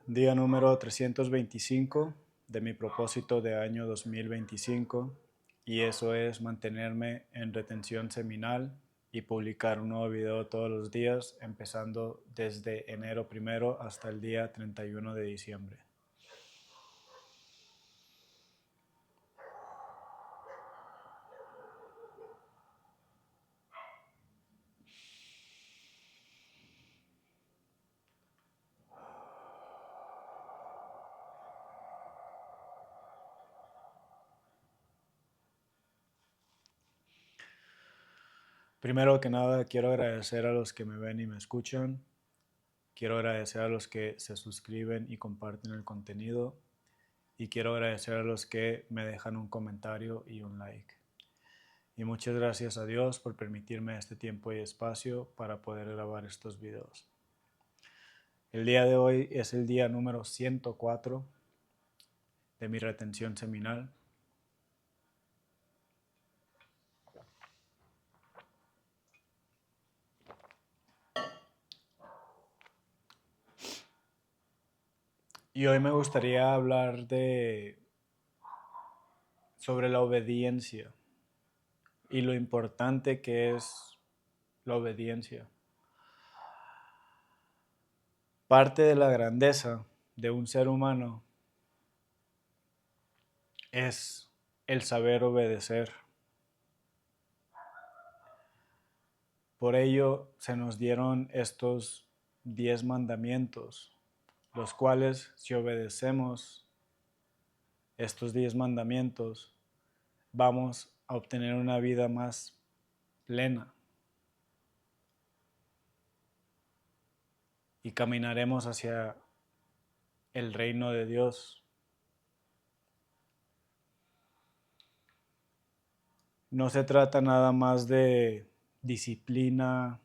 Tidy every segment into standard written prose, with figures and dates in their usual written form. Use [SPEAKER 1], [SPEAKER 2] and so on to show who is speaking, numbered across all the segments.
[SPEAKER 1] Día número 325 de mi propósito de año 2025, y eso es mantenerme en retención seminal y publicar un nuevo video todos los días, empezando desde enero 1 hasta el día 31 de diciembre. Primero que nada, quiero agradecer a los que me ven y me escuchan. Quiero agradecer a los que se suscriben y comparten el contenido. Y quiero agradecer a los que me dejan un comentario y un like. Y muchas gracias a Dios por permitirme este tiempo y espacio para poder grabar estos videos. El día de hoy es el día número 104 de mi retención seminal. Y hoy me gustaría hablar sobre la obediencia y lo importante que es la obediencia. Parte de la grandeza de un ser humano es el saber obedecer. Por ello se nos dieron estos 10 mandamientos, los cuales, si obedecemos estos 10 mandamientos, vamos a obtener una vida más plena y caminaremos hacia el reino de Dios. No se trata nada más de disciplina,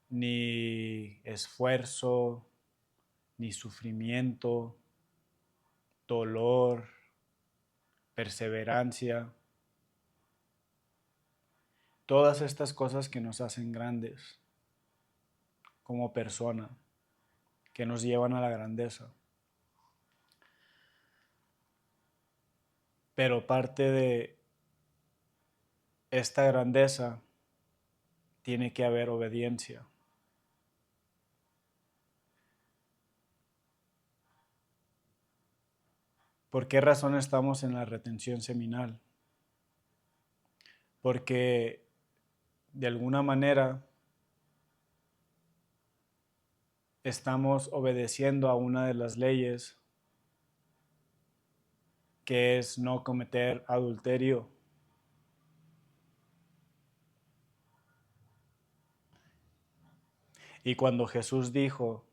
[SPEAKER 1] ni esfuerzo, ni sufrimiento, dolor, perseverancia. Todas estas cosas que nos hacen grandes como persona, que nos llevan a la grandeza. Pero parte de esta grandeza tiene que haber obediencia. ¿Por qué razón estamos en la retención seminal? Porque de alguna manera estamos obedeciendo a una de las leyes, que es no cometer adulterio. Y cuando Jesús dijo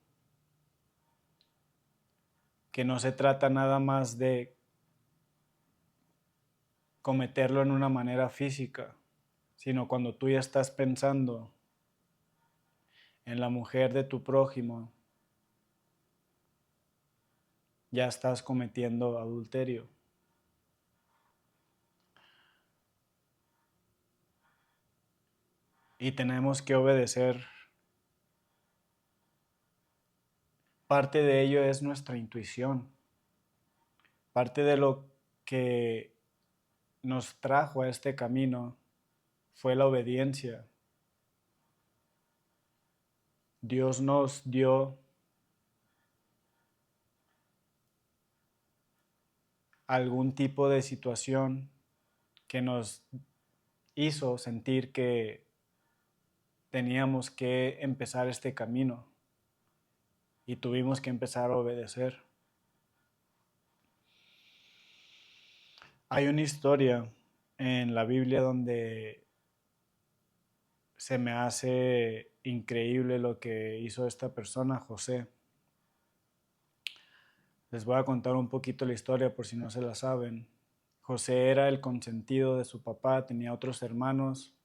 [SPEAKER 1] que no se trata nada más de cometerlo en una manera física, sino cuando tú ya estás pensando en la mujer de tu prójimo, ya estás cometiendo adulterio. Y tenemos que obedecer. Parte de ello es nuestra intuición. Parte de lo que nos trajo a este camino fue la obediencia. Dios nos dio algún tipo de situación que nos hizo sentir que teníamos que empezar este camino y tuvimos que empezar a obedecer. Hay una historia en la Biblia donde se me hace increíble lo que hizo esta persona, José. Les voy a contar un poquito la historia por si no se la saben. José era el consentido de su papá, tenía otros hermanos,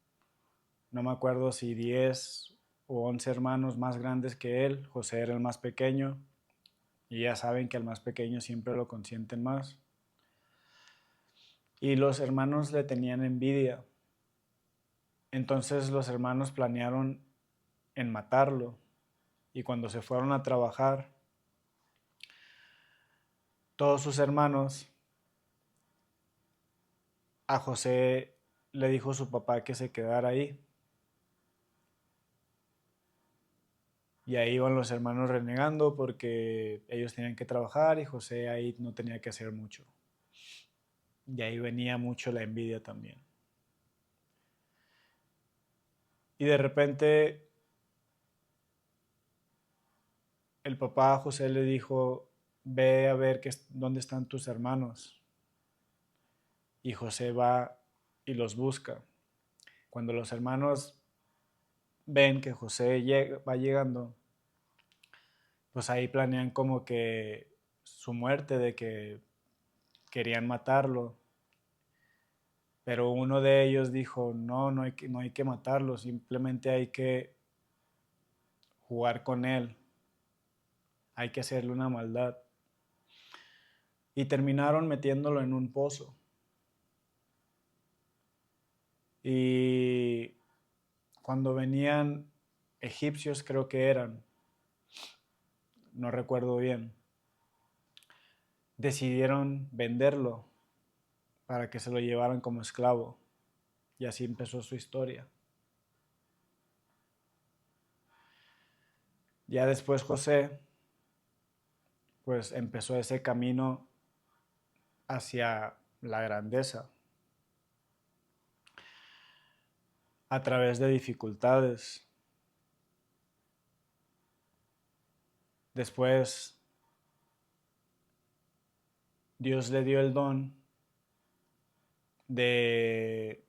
[SPEAKER 1] no me acuerdo si 10 o 11 hermanos más grandes que él. José era el más pequeño y ya saben que al más pequeño siempre lo consienten más. Y los hermanos le tenían envidia. Entonces los hermanos planearon en matarlo, y cuando se fueron a trabajar, todos sus hermanos, a José le dijo su papá que se quedara ahí. Y ahí iban los hermanos renegando porque ellos tenían que trabajar y José ahí no tenía que hacer mucho. Y ahí venía mucho la envidia también. Y de repente el papá a José le dijo, ve a ver dónde están tus hermanos. Y José va y los busca. Cuando los hermanos ven que José va llegando, pues ahí planean como que su muerte, de que querían matarlo. Pero uno de ellos dijo, no, no hay que matarlo, simplemente hay que jugar con él, hay que hacerle una maldad. Y terminaron metiéndolo en un pozo. Y cuando venían egipcios, creo que eran, no recuerdo bien, decidieron venderlo para que se lo llevaran como esclavo. Y así empezó su historia. Ya después José, pues empezó ese camino hacia la grandeza a través de dificultades. Después Dios le dio el don de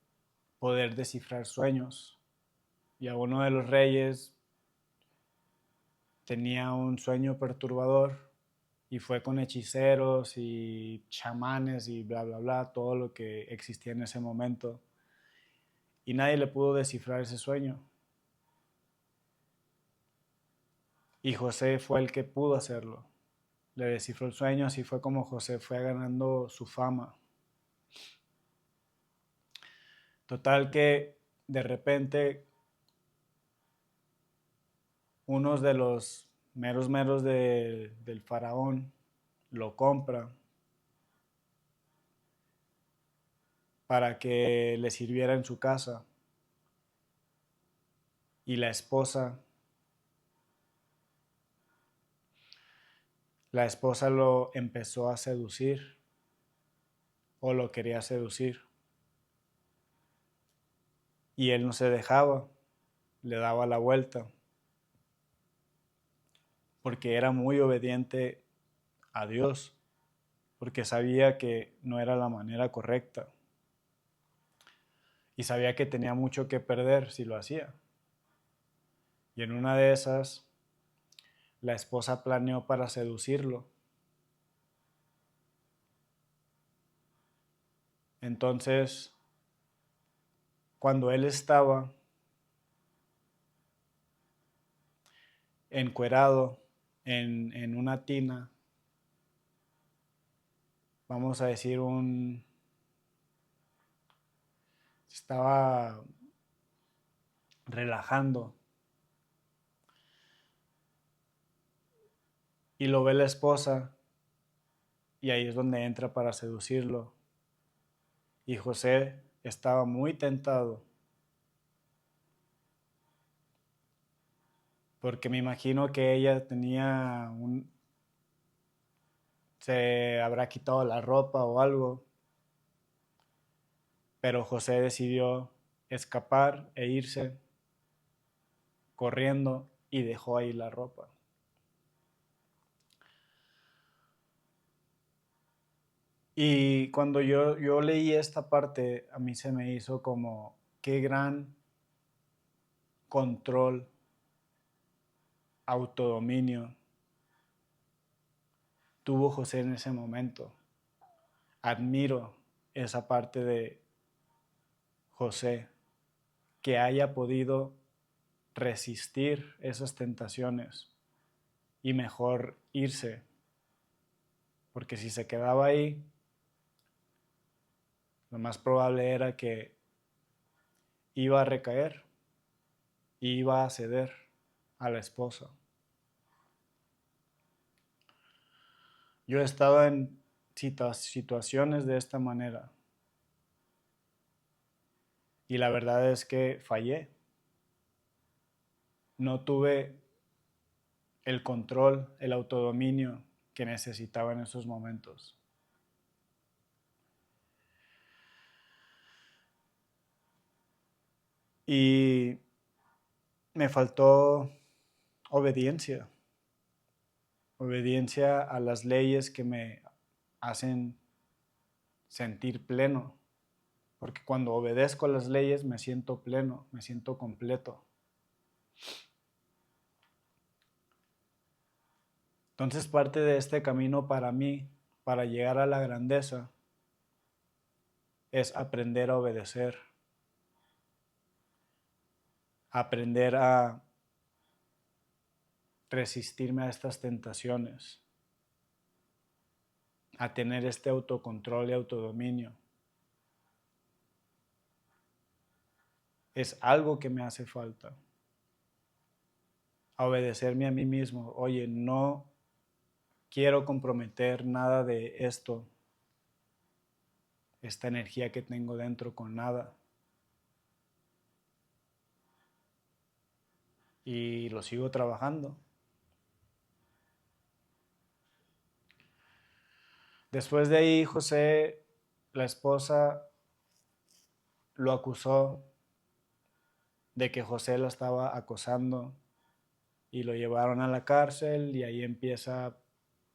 [SPEAKER 1] poder descifrar sueños. Y a uno de los reyes tenía un sueño perturbador y fue con hechiceros y chamanes y bla, bla, bla, todo lo que existía en ese momento. Y nadie le pudo descifrar ese sueño. Y José fue el que pudo hacerlo. Le descifró el sueño, así fue como José fue ganando su fama. Total que de repente unos de los meros del faraón lo compra para que le sirviera en su casa. Y la esposa lo empezó a seducir o lo quería seducir. Y él no se dejaba, le daba la vuelta, porque era muy obediente a Dios, porque sabía que no era la manera correcta y sabía que tenía mucho que perder si lo hacía. Y en una de esas, la esposa planeó para seducirlo. Entonces, cuando él estaba encuerado en una tina, vamos a decir estaba relajando y lo ve la esposa y ahí es donde entra para seducirlo. Y José estaba muy tentado porque me imagino que ella se habrá quitado la ropa o algo, pero José decidió escapar e irse corriendo y dejó ahí la ropa. Y cuando yo leí esta parte, a mí se me hizo como qué gran control, autodominio tuvo José en ese momento. Admiro esa parte de José, que haya podido resistir esas tentaciones y mejor irse, porque si se quedaba ahí, lo más probable era que iba a recaer y iba a ceder a la esposa. Yo he estado situaciones de esta manera. Y la verdad es que fallé. No tuve el control, el autodominio que necesitaba en esos momentos. Y me faltó obediencia. Obediencia a las leyes que me hacen sentir pleno. Porque cuando obedezco a las leyes me siento pleno, me siento completo. Entonces parte de este camino para mí, para llegar a la grandeza, es aprender a obedecer. Aprender a resistirme a estas tentaciones. A tener este autocontrol y autodominio. Es algo que me hace falta. A obedecerme a mí mismo. Oye, no quiero comprometer nada de esto, esta energía que tengo dentro con nada. Y lo sigo trabajando. Después de ahí, José, la esposa, lo acusó de que José la estaba acosando y lo llevaron a la cárcel y ahí empieza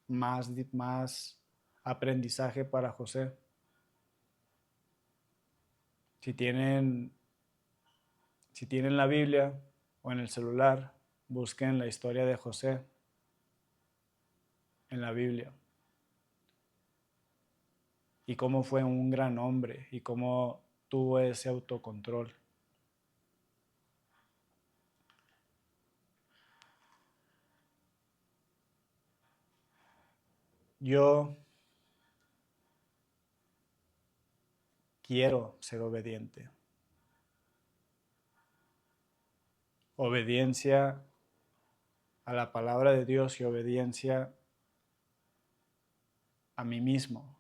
[SPEAKER 1] más aprendizaje para José. Si tienen la Biblia o en el celular, busquen la historia de José en la Biblia. Y cómo fue un gran hombre y cómo tuvo ese autocontrol. Yo quiero ser obediente. Obediencia a la palabra de Dios y obediencia a mí mismo.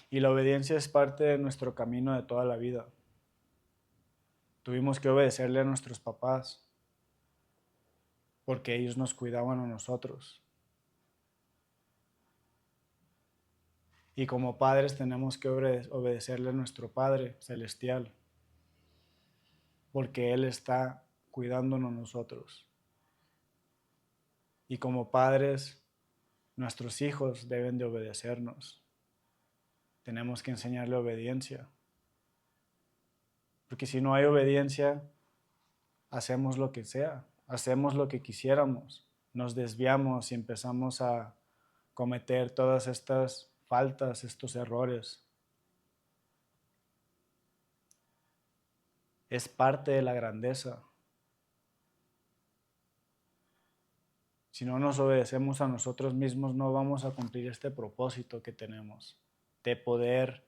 [SPEAKER 1] Y la obediencia es parte de nuestro camino de toda la vida. Tuvimos que obedecerle a nuestros papás porque ellos nos cuidaban a nosotros. Y como padres tenemos que obedecerle a nuestro Padre Celestial porque Él está cuidándonos a nosotros. Y como padres, nuestros hijos deben de obedecernos. Tenemos que enseñarle obediencia. Porque si no hay obediencia, hacemos lo que sea, hacemos lo que quisiéramos, nos desviamos y empezamos a cometer todas estas faltas, estos errores. Es parte de la grandeza. Si no nos obedecemos a nosotros mismos, no vamos a cumplir este propósito que tenemos, de poder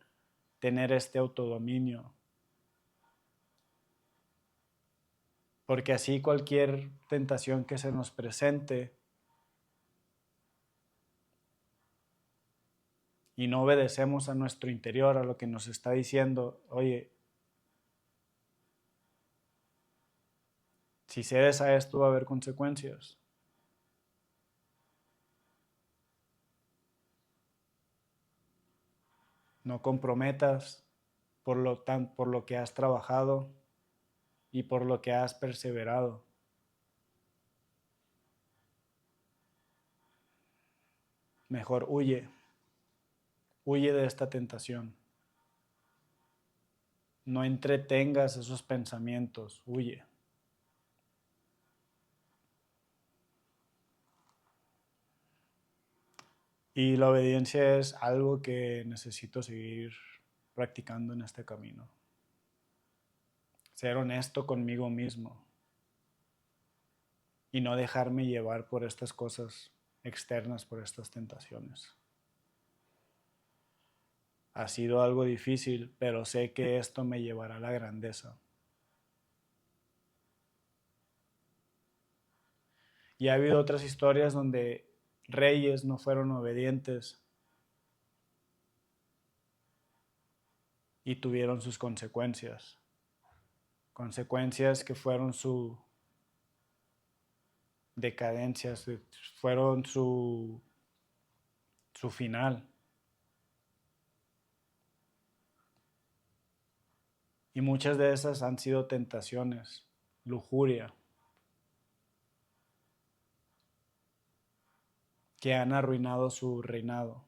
[SPEAKER 1] tener este autodominio. Porque así cualquier tentación que se nos presente y no obedecemos a nuestro interior, a lo que nos está diciendo, oye, si cedes a esto va a haber consecuencias. No comprometas por lo que has trabajado y por lo que has perseverado. Mejor huye de esta tentación. No entretengas esos pensamientos, huye. Y la obediencia es algo que necesito seguir practicando en este camino. Ser honesto conmigo mismo y no dejarme llevar por estas cosas externas, por estas tentaciones. Ha sido algo difícil, pero sé que esto me llevará a la grandeza. Y ha habido otras historias donde reyes no fueron obedientes y tuvieron sus consecuencias. Consecuencias que fueron su decadencia, fueron su final. Y muchas de esas han sido tentaciones, lujuria, que han arruinado su reinado.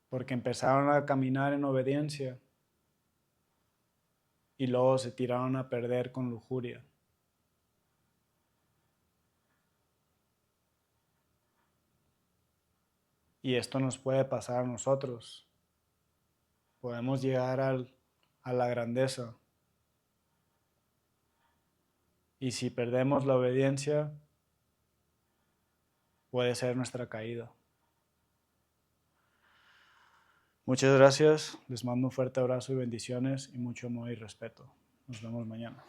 [SPEAKER 1] Porque empezaron a caminar en obediencia y luego se tiraron a perder con lujuria. Y esto nos puede pasar a nosotros. Podemos llegar a la grandeza. Y si perdemos la obediencia, puede ser nuestra caída. Muchas gracias. Les mando un fuerte abrazo y bendiciones y mucho amor y respeto. Nos vemos mañana.